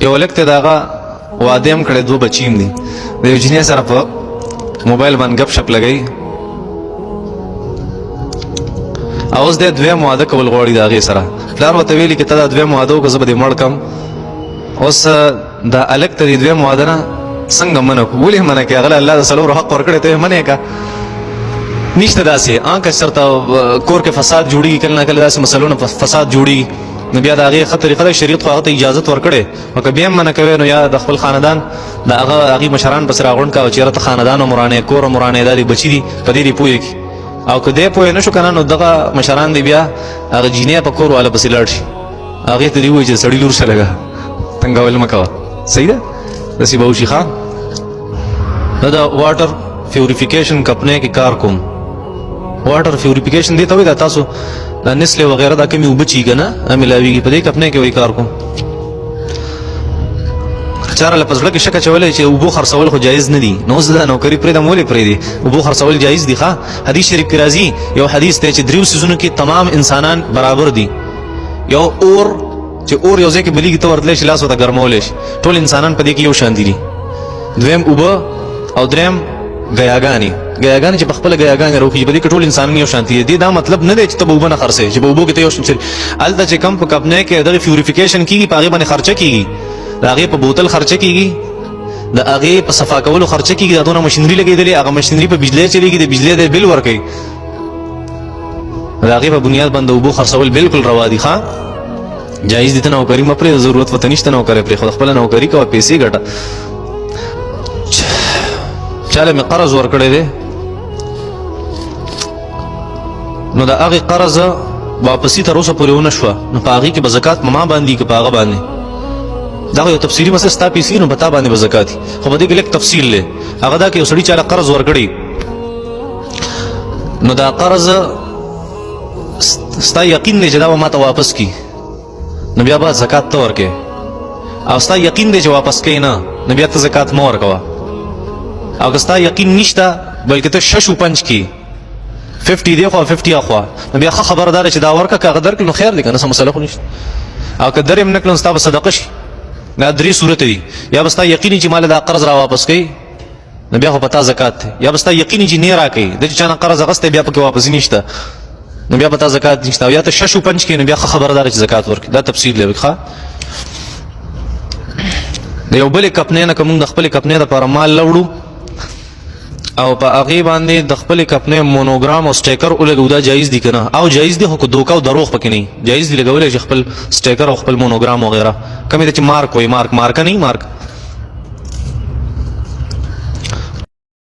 یو لک ته دغه واده هم کړی، 2 بچی هم دي. د یو جنۍ سره په موبایل باندې ګپ شپ لګوي، او اوس د دویم واده کول غواړي د هغې سره. پلار ورته ویلي که ته دا دویم واده وکړه زه به دې مړ کړم. اوس دا هلک ته د دویم واده نه څنګه منع کړو؟ ولې منع کړې؟ هغه الله د څلورو حق ورکړی ته یې منع کړه. نشته داسې که چېرته کور کې فساد جوړېږي، کله نه کله داسې مسلو نه فساد جوړېږي، نو بیا د هغې ښه طریقه ده، شریعت خو هغه ته اجازت ورکړی. او که بیا هم منع کوې نو یا د خپل خاندان د هغې مشران پسې راغونډ کړه، چېرته خاندان ورانې کور ورانې دا دې بچي دي په دې دې پوه کړي. او که دی پوه نه شو که نه نو دغه مشران دی بیا هغه جینۍ په کور والا پسې لاړ شي، هغې ته دې ووایي چې سړي لور شه لږه تنګول مه کوه. صحیح ده؟ داسې به وشي. ښه دا د واټر پیوریفیکیشن کمپنۍ کې کار کوم. واټر پیوریفیکیشن دې ته وایي دا تاسو دا نسلې وغیره دا کمې اوبه چي که نه ملاویږي، په دې کمپنۍ کې وایي کار کوم. چاره له په زړه کې شک اچولی چې اوبو خرڅول خو جایز نه دي، نو اوس دا نوکري پرېږدم ولې پرېږدي؟ اوبو خرڅول جایز دي. ښه حدیث شریف کې راځي، یو حدیث دی چې 3 څیزونو کې تمام انسانان برابر دي. یو اور، چې اور یو ځای کې بلیږي ته ورتلی شي لاس ورته ګرمولی شي، ټول انسانان په دې کې یو شانتي دي. دویم اوبه، او دریم ګیاګانې چې په خپله ګیاګانې راوخېږي، په دې کې ټول انسانان یو شانتي دي. دا مطلب نه دی چې ته به اوبه نه خرڅوې، چې په اوبو کې ته یو شان هلته چې کوم په کمپنۍ کې دغه پیوریفیکیشن کېږي په هغې باندې خرچه کېږي، د هغې په بوتل خرچه کېږي، د هغې په صفا کولو خرچه کېږي، دا دونه مشینري لګېدلې، هغه مشینري په بجلی چلېږي، د بجلی د بل ورکوي، د هغې په بنیاد باندې اوبو خرڅول بالکل روا دي. ښه جایز دي، ته نوکري مه پرېږده، ضرورت ورته نشته نوکرۍ پرېښوده، خپله نوکري کوه، پیسې ګټه. چاله مې قرض ورکړی دی، نو د هغې قرض واپسي تر اوسه پورې ونه شوه، نو په هغې کې به زکات په ما باندې که په هغه باندې؟ دا یو تفصیلي مسله، ستا پیسې نو په تا باندې به زکات وي. خو په دې کې لږ تفصیل دی. هغه دا که یو سړي چاله قرض ورکړي، نو دا قرض ستا یقین دی چې دا به ما ته واپس کړي، نو بیا به زکات ته ورکوې. او ستا یقین دی چې واپس کوي نه، نو بیا ته زکات مه ورکوه. او که ستا یقین نشته بلکې ته شش و پنج کې 50 دی خوا 50 اخوا، نو بیا ښه خبره دا ده چې دا ورکړه، که هغه درکړي نو خیر دی، که نه څه مسله خو نشته. او که درې هم نه کړل نو ستا به صدقه شي. دا 3 صورته دي. یا به ستا یقیني چې مال دا قرض را واپس کوي، نو بیا خو په تا زکات دی. یا به ستا یقیني چې نه راکوي، د چې چا نه قرض اخیستی بیا پکې واپسي نشته، نو بیا په تا زکات نشته. او یا ته شش و پنج کې، نو بیا ښه خبره دا ده چې زکات ورکړي. دا تفصیل دی. ښه د یو بلې کمپنۍ نه که موږ د خپلې کمپنۍ دپاره مال لوړو او په هغې باندې د خپلې کمپنۍ مونوګرام او سټیکر ولګوو، دا جایز دي که نه؟ او جایز دي، خو که دوکه او دروغ پکې نه وي، جایز دي لګولی چې خپل سټیکر او خپل مونوګرام وغیره. کومې ته چې مارک وایي، مارکه نه وي، مارک